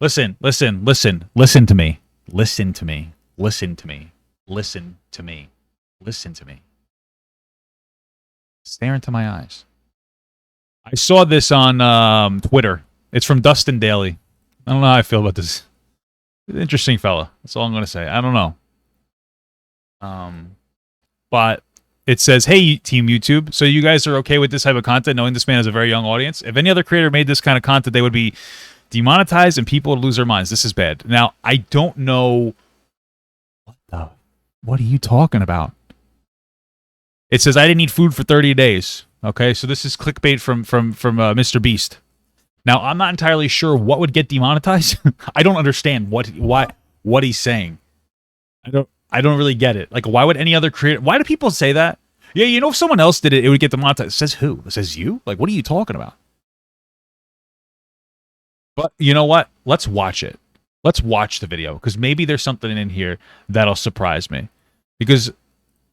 Listen to me. Listen to me. Listen to me. Listen to me. Listen to me. Stare into my eyes. I saw this on Twitter. It's from Dustin Dailey. I don't know how I feel about this. Interesting fella. That's all I'm going to say. I don't know. But it says, hey, Team YouTube, so you guys are okay with this type of content, knowing this man has a very young audience? If any other creator made this kind of content, they would be demonetized and people would lose their minds. This is bad. Now, I don't know. What are you talking about? It says, I didn't eat food for 30 days. Okay, so this is clickbait from MrBeast. Now, I'm not entirely sure what would get demonetized. I don't understand what he's saying. I don't really get it. Like, why would any other creator... Why do people say that? Yeah, you know, if someone else did it, it would get demonetized. It says who? It says you? Like, what are you talking about? But you know what? Let's watch it. Let's watch the video, because maybe there's something in here that'll surprise me. Because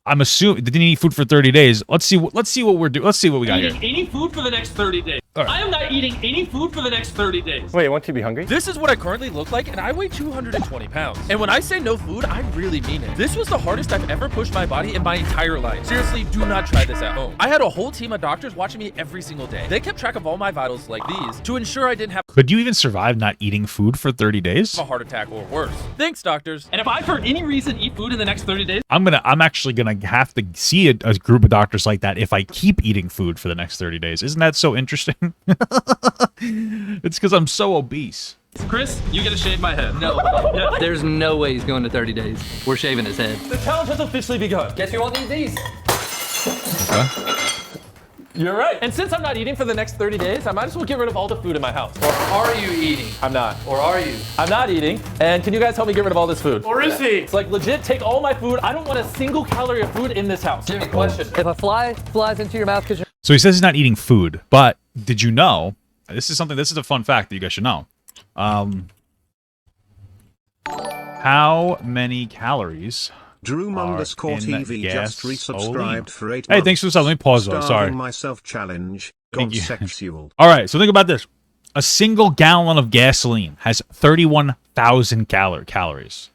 I'm assuming didn't eat food for 30 days. Let's see what we're doing. Let's see what we got here. Any food for the next 30 days. Right. I am not eating any food for the next 30 days. Wait, won't you be hungry? This is what I currently look like, and I weigh 220 pounds. And when I say no food, I really mean it. This was the hardest I've ever pushed my body in my entire life. Seriously, do not try this at home. I had a whole team of doctors watching me every single day. They kept track of all my vitals like these to ensure I didn't have... Could you even survive not eating food for 30 days? A heart attack or worse. Thanks, doctors. And if I, for any reason, eat food in the next 30 days... I'm actually gonna have to see a group of doctors like that if I keep eating food for the next 30 days. Isn't that so interesting? It's because I'm so obese. Chris, you get to shave my head. No, there's no way he's going to 30 days. We're shaving his head. The challenge has officially begun. Guess who won't need these? Okay. You're right. And since I'm not eating for the next 30 days, I might as well get rid of all the food in my house. Or are you eating? I'm not. Or are you? I'm not eating. And can you guys help me get rid of all this food? Or is he? It's like legit, take all my food. I don't want a single calorie of food in this house. Jimmy, question. If a fly flies into your mouth because you're... So he says he's not eating food, but did you know, this is a fun fact that you guys should know. How many calories Drew_TV just resubscribed for 8 months. Hey, thanks for the sub. Let me pause though. Sorry. Starving myself challenge. Gone sexual. All right, so think about this. A single gallon of gasoline has 31,000 calories.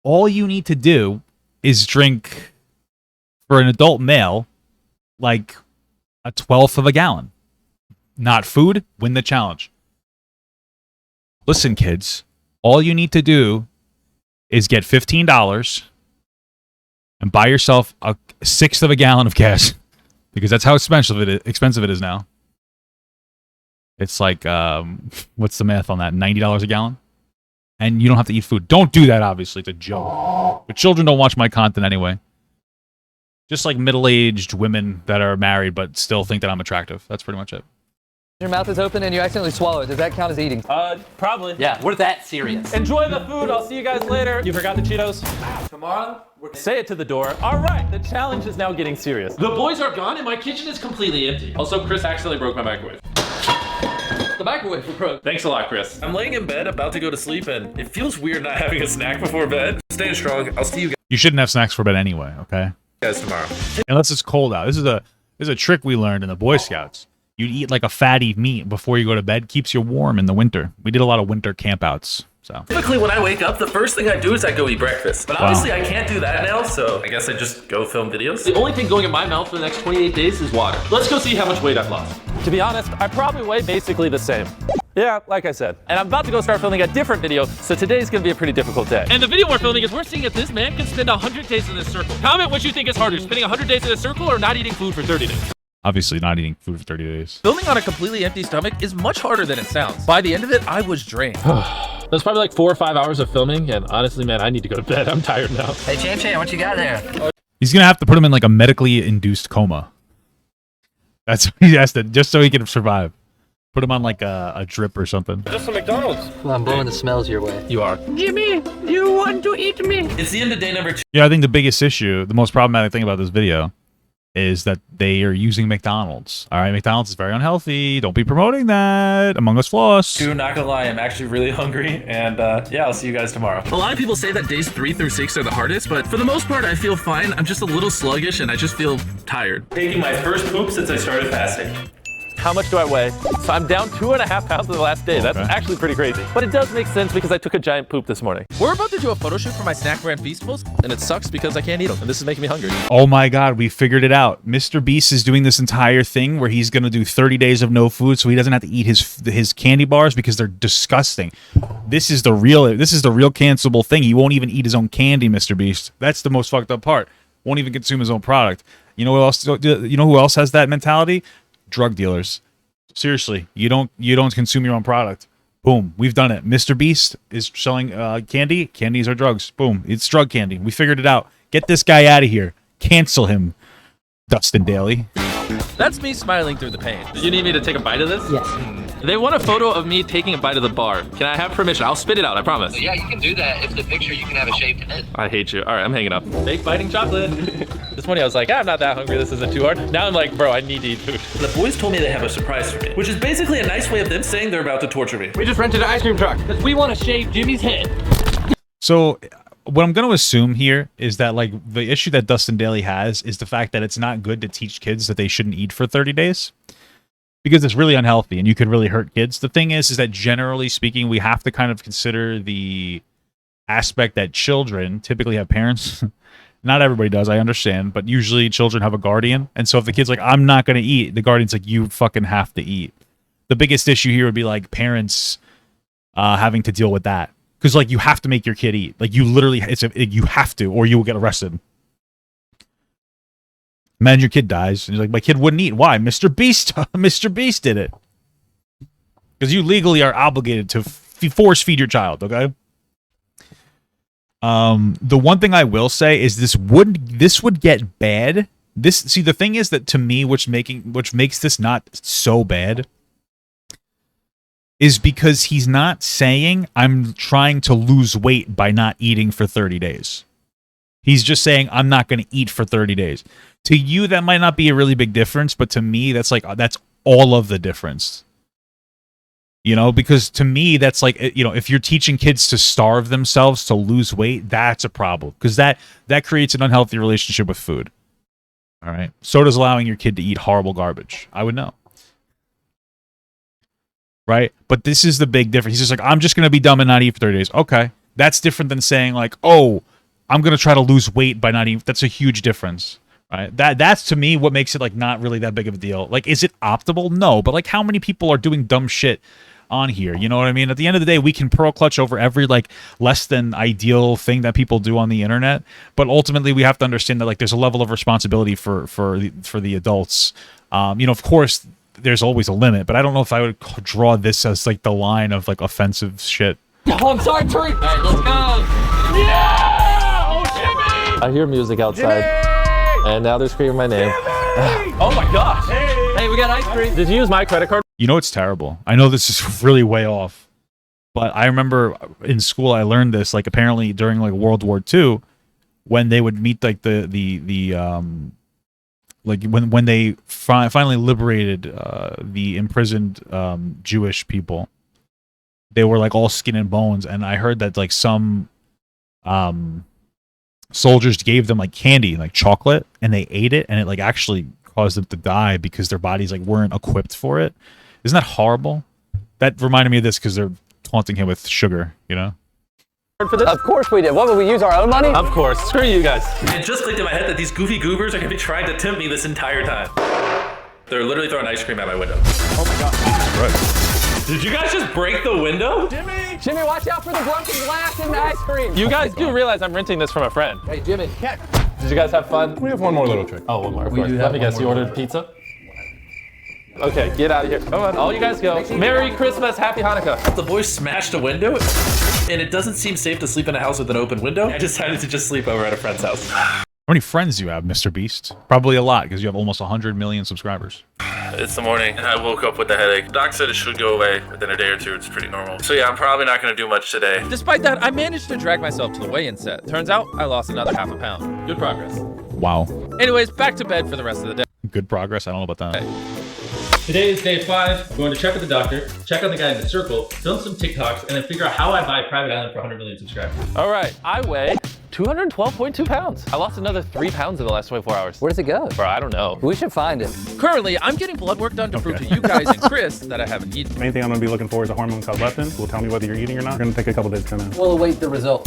All you need to do is drink, for an adult male, like a 1/12 of a gallon. Not food, win the challenge. Listen, kids, all you need to do is get $15 and buy yourself a 1/6 of a gallon of gas, because that's how expensive it is now. It's like, what's the math on that? $90 a gallon? And you don't have to eat food. Don't do that, obviously. It's a joke. But children don't watch my content anyway. Just like middle-aged women that are married but still think that I'm attractive. That's pretty much it. Your mouth is open and you accidentally swallow it. Does that count as eating? Probably. Yeah, we're that serious. Enjoy the food. I'll see you guys later. You forgot the Cheetos? Tomorrow, we're... Say it to the door. All right, the challenge is now getting serious. The boys are gone and my kitchen is completely empty. Also, Chris accidentally broke my microwave. The microwave broke. Thanks a lot, Chris. I'm laying in bed about to go to sleep and it feels weird not having a snack before bed. Staying strong. I'll see you You shouldn't have snacks for bed anyway, okay? guys tomorrow. Unless it's cold out. This is a trick we learned in the Boy Scouts. You eat like a fatty meat before you go to bed. Keeps you warm in the winter. We did a lot of winter campouts. So typically when I wake up, the first thing I do is I go eat breakfast. But obviously I can't do that now, so I guess I just go film videos. The only thing going in my mouth for the next 28 days is water. Let's go see how much weight I've lost. To be honest, I probably weigh basically the same. Yeah, like I said. And I'm about to go start filming a different video, so today's gonna be a pretty difficult day. And the video we're filming is we're seeing if this man can spend 100 days in this circle. Comment what you think is harder, spending 100 days in this circle or not eating food for 30 days. Obviously not eating food for 30 days. Filming on a completely empty stomach is much harder than it sounds. By the end of it, I was drained. That's probably like 4 or 5 hours of filming, and honestly, man, I need to go to bed. I'm tired now. Hey, Chan, what you got there? He's gonna have to put him in like a medically induced coma. That's what he has to, just so he can survive. Put him on like a drip or something. Just some McDonald's. Well, I'm blowing the smells your way. You are. Jimmy, you want to eat me? It's the end of day number 2. Yeah, I think the biggest issue, the most problematic thing about this video is that they are using McDonald's. All right, McDonald's is very unhealthy. Don't be promoting that. Among Us floss. Dude, not gonna lie, I'm actually really hungry, and yeah, I'll see you guys tomorrow. A lot of people say that days 3 through 6 are the hardest, but for the most part, I feel fine. I'm just a little sluggish, and I just feel tired. Taking my first poop since I started fasting. how much do I weigh? So I'm down 2.5 pounds in the last day. That's actually pretty crazy. But it does make sense because I took a giant poop this morning. We're about to do a photo shoot for my snack brand Feastables, and it sucks because I can't eat them, and this is making me hungry. Oh my God, we figured it out. MrBeast is doing this entire thing where he's gonna do 30 days of no food, so he doesn't have to eat his candy bars because they're disgusting. This is the real cancelable thing. He won't even eat his own candy, MrBeast. That's the most fucked up part. Won't even consume his own product. You know who else has that mentality? Drug dealers. Seriously, you don't consume your own product. Boom, we've done it. MrBeast is selling candy. Candies are drugs. Boom, it's drug candy. We figured it out. Get this guy out of here. Cancel him, Dustin Dailey. That's me smiling through the pain. You need me to take a bite of this? Yes. They want a photo of me taking a bite of the bar. Can I have permission? I'll spit it out, I promise. Yeah, you can do that. If the picture, you can have a shaved head. I hate you. All right, I'm hanging up. Fake biting chocolate. This morning I was like, I'm not that hungry. This isn't too hard. Now I'm like, bro, I need to eat food. The boys told me they have a surprise for me, which is basically a nice way of them saying they're about to torture me. We just rented an ice cream truck because we want to shave Jimmy's head. So what I'm going to assume here is that like the issue that Dustin Dailey has is the fact that it's not good to teach kids that they shouldn't eat for 30 days. Because it's really unhealthy and you could really hurt kids. The thing is that generally speaking, we have to kind of consider the aspect that children typically have parents. Not everybody does, I understand, but usually children have a guardian. And so if the kid's like, I'm not going to eat, the guardian's like, you fucking have to eat. The biggest issue here would be like parents having to deal with that. Because like you have to make your kid eat. Like you literally, you have to, or you will get arrested. Imagine your kid dies, and you're like, my kid wouldn't eat. Why? MrBeast, MrBeast did it. Because you legally are obligated to force feed your child, okay? The one thing I will say is this would get bad. See, the thing is that to me, which makes this not so bad, is because he's not saying I'm trying to lose weight by not eating for 30 days. He's just saying I'm not going to eat for 30 days. To you, that might not be a really big difference, but to me, that's all of the difference. You know, because to me, that's like, you know, if you're teaching kids to starve themselves to lose weight, that's a problem. Because that creates an unhealthy relationship with food. All right. So does allowing your kid to eat horrible garbage. I would know. Right? But this is the big difference. He's just like, I'm just going to be dumb and not eat for 30 days. Okay. That's different than saying like, oh, I'm going to try to lose weight by not eating. That's a huge difference. Right? That's to me what makes it like not really that big of a deal. Like, is it optimal? No. But like, how many people are doing dumb shit on here? You know what I mean? At the end of the day, we can pearl clutch over every like less than ideal thing that people do on the internet. But ultimately, we have to understand that like there's a level of responsibility for the adults. You know, of course, there's always a limit. But I don't know if I would draw this as like the line of like offensive shit. Oh, I'm sorry, Tariq. All right, let's go. Yeah! Oh, Jimmy! I hear music outside. Jimmy! And now they're screaming my name. Oh my gosh. Hey, we got ice cream. Did you use my credit card? You know, it's terrible. I know this is really way off. But I remember in school I learned this, like apparently during like World War II, when they would meet like like when they finally liberated the imprisoned Jewish people, they were like all skin and bones. And I heard that like some soldiers gave them like candy, like chocolate, and they ate it, and it like actually caused them to die because their bodies like weren't equipped for it. Isn't that horrible? That reminded me of this because they're taunting him with sugar, you know? Of course we did. What, would we use our own money? Of course. Screw you guys. It just clicked in my head that these goofy goobers are going to be trying to tempt me this entire time. They're literally throwing ice cream at my window. Oh my God. Jesus Christ. Did you guys just break the window? Jimmy, watch out for the broken glass in the ice cream. You guys do realize I'm renting this from a friend. Hey, Jimmy. Did you guys have fun? We have one more little trick. Oh, one more. Of course. Let me guess, you ordered pizza? Okay, get out of here. Come on, all you guys go. Merry Christmas, Happy Hanukkah. The boys smashed a window, and it doesn't seem safe to sleep in a house with an open window. I decided to just sleep over at a friend's house. How many friends do you have, MrBeast? Probably a lot, because you have almost 100 million subscribers. It's the morning, and I woke up with a headache. Doc said it should go away within a day or two. It's pretty normal. So yeah, I'm probably not going to do much today. Despite that, I managed to drag myself to the weigh-in set. Turns out, I lost another ½ pound. Good progress. Wow. Anyways, back to bed for the rest of the day. Good progress? I don't know about that. Today is day 5. I'm going to check with the doctor, check on the guy in the circle, film some TikToks, and then figure out how I buy a private island for 100 million subscribers. All right, I weigh 212.2 pounds. I lost another 3 pounds in the last 24 hours. Where does it go? Bro, I don't know. We should find it. Currently, I'm getting blood work done to prove to you guys and Chris that I haven't eaten. The main thing I'm gonna be looking for is a hormone called leptin. Will tell me whether you're eating or not. It's gonna take a couple days to come in. We'll await the result.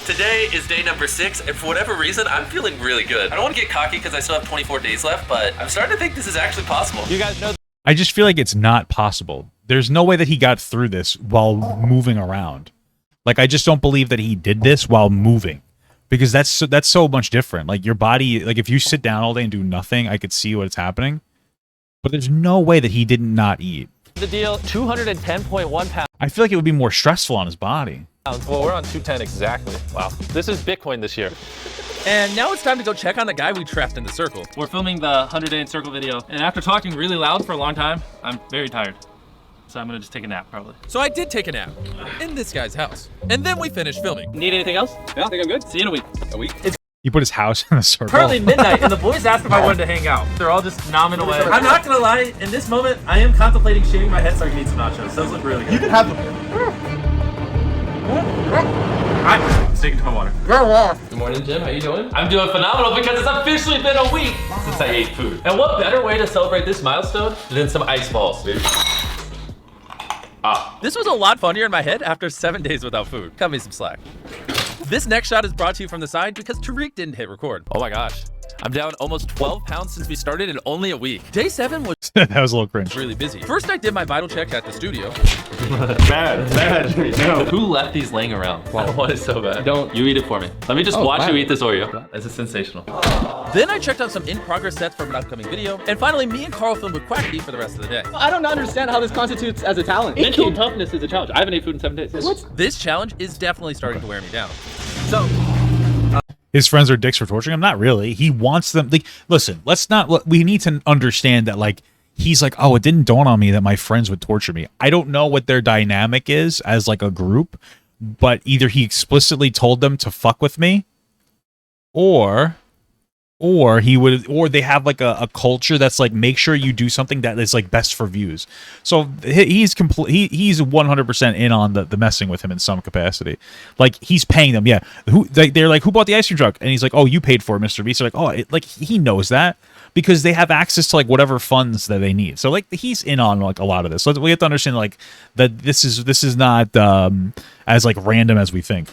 Today is day number 6, and for whatever reason, I'm feeling really good. I don't want to get cocky because I still have 24 days left, but I'm starting to think this is actually possible. You guys know. I just feel like it's not possible. There's no way that he got through this while moving around. Like, I just don't believe that he did this while moving, because that's so much different. Like, your body, like, if you sit down all day and do nothing, I could see what's happening. But there's no way that he did not eat. The deal, 210.1 pounds. I feel like it would be more stressful on his body. Well, we're on 210 exactly. Wow. This is Bitcoin this year. And now it's time to go check on the guy we trapped in the circle. We're filming the 100-day in circle video, and after talking really loud for a long time, I'm very tired. So I'm gonna just take a nap, probably. So I did take a nap in this guy's house. And then we finished filming. Need anything else? Yeah, I think I'm good. See you in a week. A week? He put his house in a circle. Currently midnight, and the boys asked if I wanted to hang out. They're all just nomming away. I'm not gonna lie, in this moment, I am contemplating shaving my head so I can eat some nachos. Those look really good. You can have them. I'm sticking to my water. Good morning, Jim. How you doing? I'm doing phenomenal because it's officially been a week since I ate food. And what better way to celebrate this milestone than some ice balls, baby? This was a lot funnier in my head after 7 days without food. Cut me some slack. This next shot is brought to you from the side because Tariq didn't hit record. Oh my gosh. I'm down almost 12 pounds since we started in only a week. Day 7 was That was a little cringe. really busy. First, I did my vital check at the studio. Bad. No. Who left these laying around? I want it so bad. Don't. You eat it for me. Let me just watch you eat this Oreo. This is sensational. Then I checked out some in-progress sets from an upcoming video. And finally, me and Carl filmed with Quackity for the rest of the day. I don't understand how this constitutes as a talent. Mental toughness is a challenge. I haven't ate food in 7 days. This challenge is definitely starting to wear me down. So, His friends are dicks for torturing him? Not really. He wants them. Like, listen, we need to understand that, like, he's like, oh, it didn't dawn on me that my friends would torture me. I don't know what their dynamic is as, like, a group, but either he explicitly told them to fuck with me, or they have like a culture that's like, make sure you do something that is like best for views. So he's 100% in on the messing with him in some capacity. Like, he's paying them. Yeah. They're like, who bought the ice cream truck? And he's like, oh, you paid for it, Mr. Beast. They're like, oh, he knows that because they have access to like whatever funds that they need. So like, he's in on like a lot of this. So we have to understand like that this is not as like random as we think.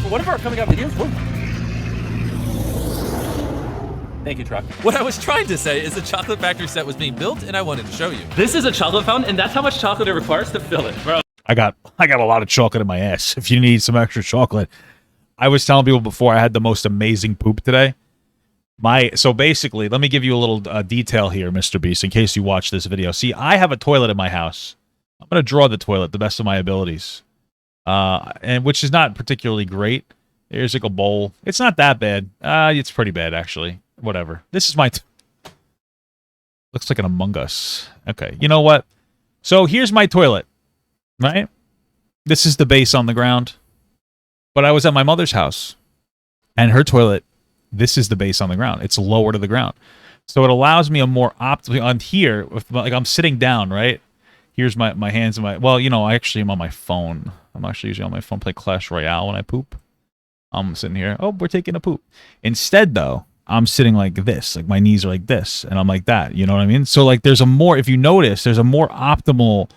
for one of our coming out videos, thank you, truck. What I was trying to say is the chocolate factory set was being built and I wanted to show you. This is a chocolate fountain, and that's how much chocolate it requires to fill it, bro. I got a lot of chocolate in my ass. If you need some extra chocolate. I was telling people before, I had the most amazing poop today. So basically, let me give you a little detail here, Mr. Beast, in case you watch this video. See, I have a toilet in my house. I'm going to draw the toilet the best of my abilities. And which is not particularly great. Here's like a bowl. It's not that bad. It's pretty bad, actually. Whatever. This is my... Looks like an Among Us. Okay, you know what? So here's my toilet, right? This is the base on the ground. But I was at my mother's house, and her toilet, this is the base on the ground. It's lower to the ground. So it allows me a more optimal... On here, like I'm sitting down, right? Here's my hands and my... Well, you know, I actually am on my phone. I'm actually usually on my phone, play Clash Royale when I poop. I'm sitting here. Oh, we're taking a poop. Instead, though, I'm sitting like this. Like, my knees are like this, and I'm like that. You know what I mean? So, like, there's a more... If you notice, there's a more optimal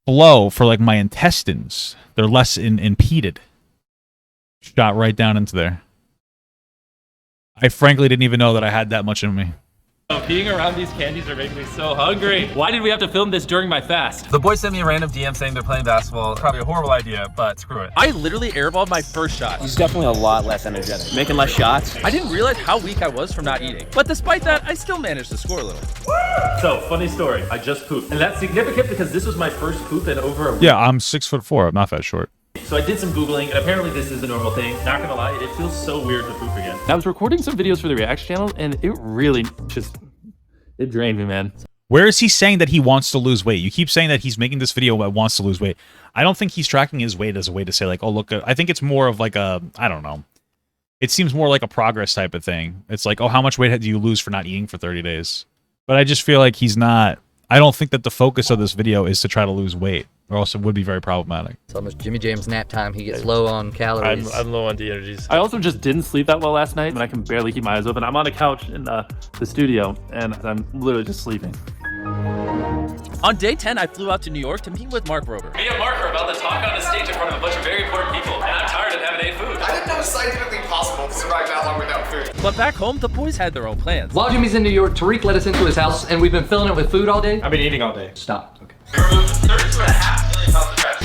flow for, like, my intestines. They're less impeded. Shot right down into there. I frankly didn't even know that I had that much in me. Being around these candies are making me so hungry. Why did we have to film this during my fast? The boys sent me a random DM saying they're playing basketball. Probably a horrible idea, but screw it. I literally airballed my first shot. He's definitely a lot less energetic. Making less shots. I didn't realize how weak I was from not eating. But despite that, I still managed to score a little. So, funny story. I just pooped. And that's significant because this was my first poop in over a week. Yeah, I'm 6'4". I'm not that short. So I did some Googling, and apparently this is a normal thing. Not gonna lie, it feels so weird to poop again. I was recording some videos for the reaction channel, and it really just... It drained me, man. Where is he saying that he wants to lose weight? You keep saying that he's making this video but wants to lose weight. I don't think he's tracking his weight as a way to say, like, oh, look, I think it's more of like a, I don't know. It seems more like a progress type of thing. It's like, oh, how much weight do you lose for not eating for 30 days? But I just feel like he's not, I don't think that the focus of this video is to try to lose weight. or else it would be very problematic. It's almost Jimmy Jam's nap time. He gets low on calories. I'm low on de-energies. I also just didn't sleep that well last night, and I can barely keep my eyes open. I'm on a couch in the studio, and I'm literally just sleeping. On day 10, I flew out to New York to meet with Mark Rober. Me and Mark are about to talk on a stage in front of a bunch of very important people, and I'm tired of having ate food. I didn't know it was scientifically possible to survive that long without food. But back home, the boys had their own plans. While Jimmy's in New York, Tariq let us into his house, and we've been filling it with food all day. I've been eating all day. Stop. Okay. We removed 32.5 million pounds of trash.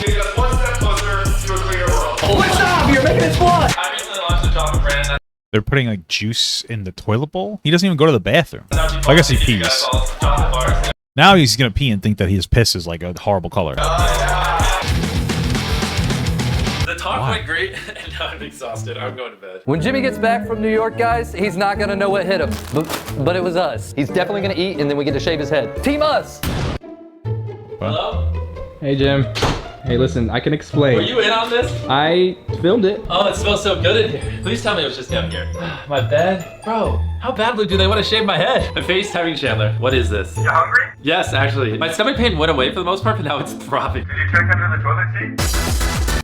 Getting us one step closer to a cleaner world. What's up? You're making it fly. I recently launched a chocolate brand. They're putting like juice in the toilet bowl. He doesn't even go to the bathroom. I guess he pees. Now he's gonna pee and think that his piss is like a horrible color. The talk went great, and now I'm exhausted. I'm going to bed. When Jimmy gets back from New York, guys, he's not gonna know what hit him. But it was us. He's definitely gonna eat, and then we get to shave his head. Team us! Hello? Hey, Jim. Hey, listen, I can explain. Were you in on this? I filmed it. Oh, it smells so good in here. Please tell me it was just down here. My bed? Bro, how badly do they want to shave my head? I'm FaceTiming Chandler. What is this? You hungry? Yes, actually. My stomach pain went away for the most part, but now it's throbbing. Did you check under the toilet seat?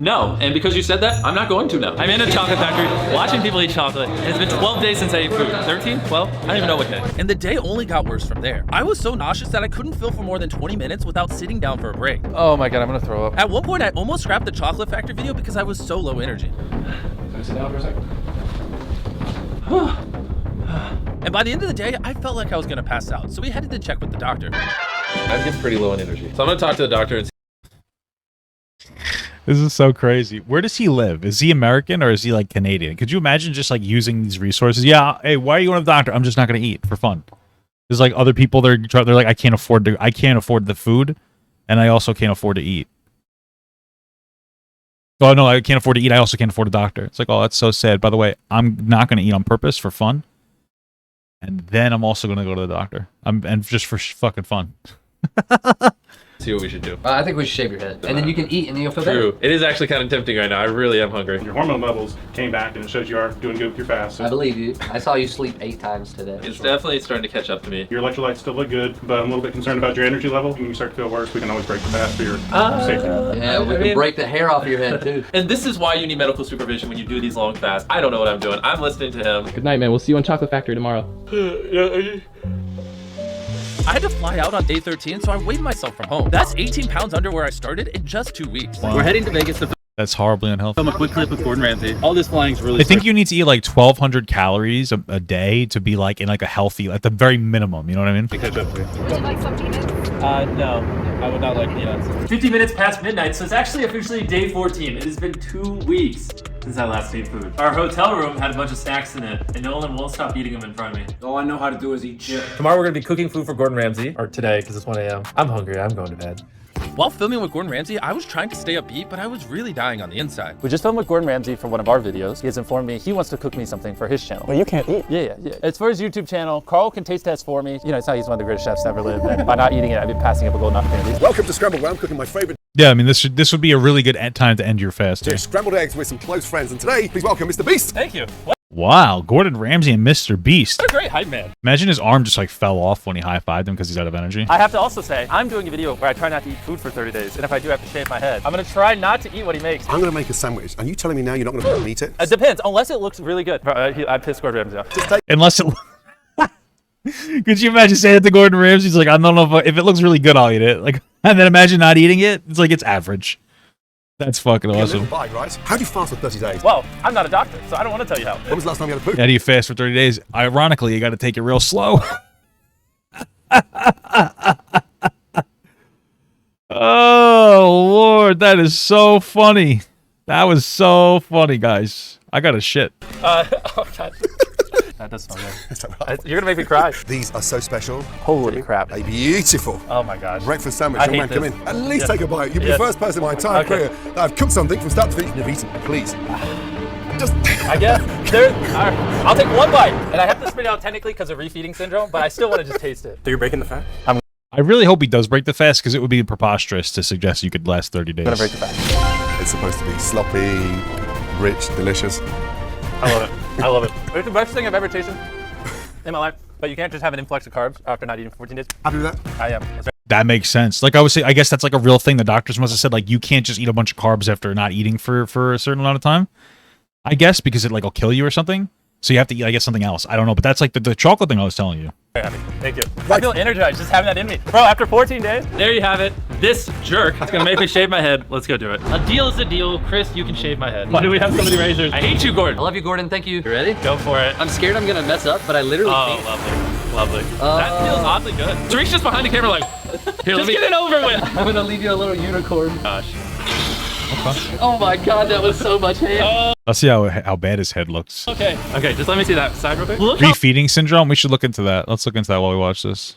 No, and because you said that, I'm not going to now. I'm in a chocolate factory, watching people eat chocolate, and it's been 12 days since I ate food. 13? 12? I don't even know what day. And the day only got worse from there. I was so nauseous that I couldn't film for more than 20 minutes without sitting down for a break. Oh my god, I'm gonna throw up. At one point, I almost scrapped the chocolate factory video because I was so low energy. Can I sit down for a second? And by the end of the day, I felt like I was gonna pass out, so we headed to check with the doctor. I'm getting pretty low on energy. So I'm gonna talk to the doctor and This is so crazy. Where does he live? Is he American or is he like Canadian? Could you imagine just like using these resources? Yeah, hey, why are you going to the doctor? I'm just not going to eat for fun. There's like other people they're like I can't afford the food, and I also can't afford to eat. Oh no, I can't afford to eat. I also can't afford a doctor. It's like, oh, that's so sad. By the way, I'm not going to eat on purpose for fun, and then I'm also going to go to the doctor. And just for fucking fun. see what we should do. I think we should shave your head. And then you can eat and then you'll feel better. True. It is actually kind of tempting right now. I really am hungry. Your hormone levels came back and it shows you are doing good with your fast. So I believe you. I saw you sleep 8 times today. It's definitely starting to catch up to me. your electrolytes still look good, but I'm a little bit concerned about your energy level. When you start to feel worse, we can always break the fast for your safety. Yeah, we can break the hair off your head too. And this is why you need medical supervision when you do these long fasts. I don't know what I'm doing. I'm listening to him. Good night, man. We'll see you on Chocolate Factory tomorrow. I had to fly out on day 13, so I weighed myself from home. That's 18 pounds under where I started in just 2 weeks. Wow. We're heading to Vegas to That's horribly unhealthy. film a quick clip with Gordon Ramsay. All this flying's really I think you need to eat like 1,200 calories a day to be like in like a healthy, at the very minimum. You know what I mean? to catch up to you. Would you like some peanuts? No, I would not like peanuts. 50 minutes past midnight, so it's actually officially day 14. It has been 2 weeks since I last ate food. Our hotel room had a bunch of snacks in it, and Nolan won't stop eating them in front of me. All I know how to do is eat chip. Tomorrow we're gonna be cooking food for Gordon Ramsay, or today, because it's 1 a.m. I'm hungry, I'm going to bed. While filming with Gordon Ramsay, I was trying to stay upbeat, but I was really dying on the inside. We just filmed with Gordon Ramsay for one of our videos. He has informed me he wants to cook me something for his channel. Well, you can't eat. Yeah. It's for his YouTube channel. Carl can taste test for me. You know, it's how he's one of the greatest chefs ever lived. And by not eating it, I've been passing up a golden opportunity. Welcome to Scrambled, where I'm cooking my favorite Yeah, I mean this would be a really good time to end your fast. Here. dish, scrambled eggs with some close friends. And today, please welcome MrBeast. Thank you. Wow, Gordon Ramsay and MrBeast. What a great hype man. Imagine his arm just like fell off when he high-fived him because he's out of energy. I have to also say, I'm doing a video where I try not to eat food for 30 days. And if I do have to shave my head, I'm gonna try not to eat what he makes. I'm going to make a sandwich. And you telling me now you're not going to eat it? It depends, unless it looks really good. I pissed Gordon Ramsay off. Just take Unless it. Could you imagine saying it to Gordon Ramsay? He's like, I don't know if it looks really good, I'll eat it. Like, and then imagine not eating it. It's like it's average. That's fucking a awesome. little bite, right? How do you fast for 30 days? Well, I'm not a doctor, so I don't want to tell you how. When was the last time you had a poop? How do you fast for 30 days? Ironically, you got to take it real slow. Oh, Lord, that is so funny. That was so funny, guys. I got a shit. Oh, God. That does sound good. You're gonna make me cry. These are so special. Holy crap. They're beautiful. Oh my gosh. Breakfast sandwich. I Young hate man, come this. in. At least Yeah. take a bite. You'll be Yeah. the first person in my entire Okay. career that I've cooked something from start to finish and have eaten. Please. Just. I guess. I'll take one bite, and I have to spit it out technically because of refeeding syndrome, but I still want to just taste it. So you're breaking the fat? I really hope he does break the fast because it would be preposterous to suggest you could last 30 days. I'm gonna break the fast. It's supposed to be sloppy, rich, delicious. I love it. I love it. It's the best thing I've ever tasted in my life. But you can't just have an influx of carbs after not eating for 14 days. Happy with that? I am. That makes sense. Like I was saying, I guess that's like a real thing. The doctors must have said like you can't just eat a bunch of carbs after not eating for a certain amount of time. I guess because it like will kill you or something. So you have to eat, I guess, something else. I don't know, but that's like the chocolate thing I was telling you. Thank you. I feel energized just having that in me. Bro, after 14 days. There you have it. This jerk is gonna make me shave my head. Let's go do it. A deal is a deal. Chris, you can shave my head. Why do we have so many razors? I hate you, Gordon. I love you, Gordon. Thank you. You ready? Go for it. I'm scared I'm gonna mess up, but I literally can't. Lovely. That feels oddly good. Tariq's just behind the camera like, here, just get it over with. I'm gonna leave you a little unicorn. Gosh. Okay. Oh my god, that was so much hair. Let's see how bad his head looks. Okay, just let me see that side real quick. Look Refeeding syndrome? We should look into that. Let's look into that while we watch this.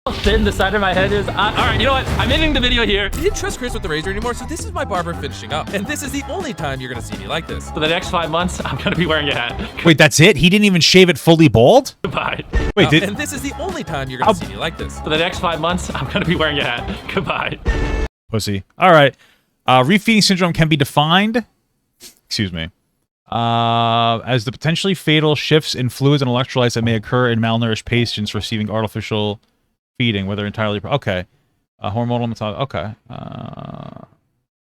how thin the side of my head is. All right, you know what? I'm ending the video here. I didn't trust Chris with the razor anymore, so this is my barber finishing up. And this is the only time you're gonna see me like this. For the next 5 months, I'm gonna be wearing a hat. Wait, that's it? He didn't even shave it fully bald? Goodbye. Wait, And this is the only time you're gonna see me like this. For the next 5 months, I'm gonna be wearing a hat. Goodbye. Pussy. All right. Refeeding syndrome can be defined, excuse me, as the potentially fatal shifts in fluids and electrolytes that may occur in malnourished patients receiving artificial feeding, whether entirely... Okay. Hormonal metabolic... Okay.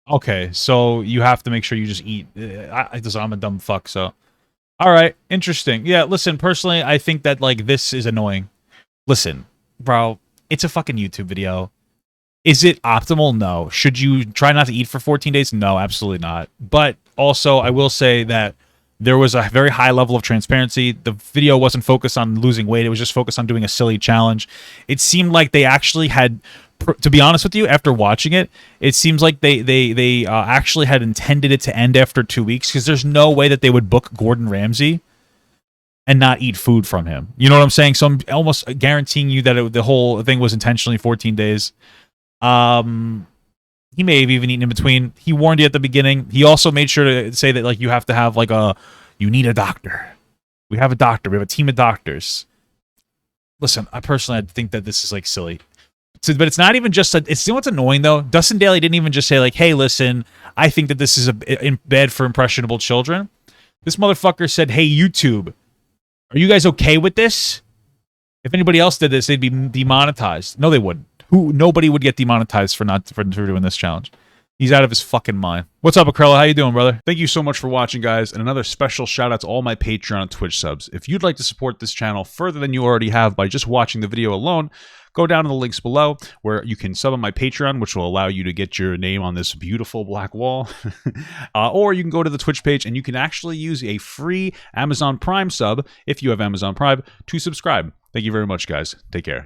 Okay, so you have to make sure you just eat... I'm a dumb fuck, so... All right, interesting. Yeah, listen, personally, I think that, like, this is annoying. Listen, bro, it's a fucking YouTube video. Is it optimal? No. Should you try not to eat for 14 days? No, absolutely not. But also, I will say that there was a very high level of transparency. The video wasn't focused on losing weight. It was just focused on doing a silly challenge. It seemed like they actually had, to be honest with you, after watching it, it seems like they actually had intended it to end after 2 weeks, because there's no way that they would book Gordon Ramsay and not eat food from him. You know what I'm saying? So I'm almost guaranteeing you that the whole thing was intentionally 14 days. He may have even eaten in between. He warned you at the beginning. He also made sure to say that, like, you have to have, like, you need a doctor. We have a doctor. We have a team of doctors. Listen, I think that this is, like, silly. So, but it's not even just, it's, you know what's annoying, though? Dustin Dailey didn't even just say, like, hey, listen, I think that this is bad for impressionable children. This motherfucker said, hey, YouTube, are you guys okay with this? If anybody else did this, they'd be demonetized. No, they wouldn't. Nobody would get demonetized for doing this challenge. He's out of his fucking mind. What's up, Acrella? How you doing, brother? Thank you so much for watching, guys, and another special shout out to all my Patreon and Twitch subs. If you'd like to support this channel further than you already have by just watching the video alone, go down to the links below where you can sub on my Patreon, which will allow you to get your name on this beautiful black wall. Or you can go to the Twitch page and you can actually use a free Amazon Prime sub, if you have Amazon Prime, to subscribe. Thank you very much, guys. Take care.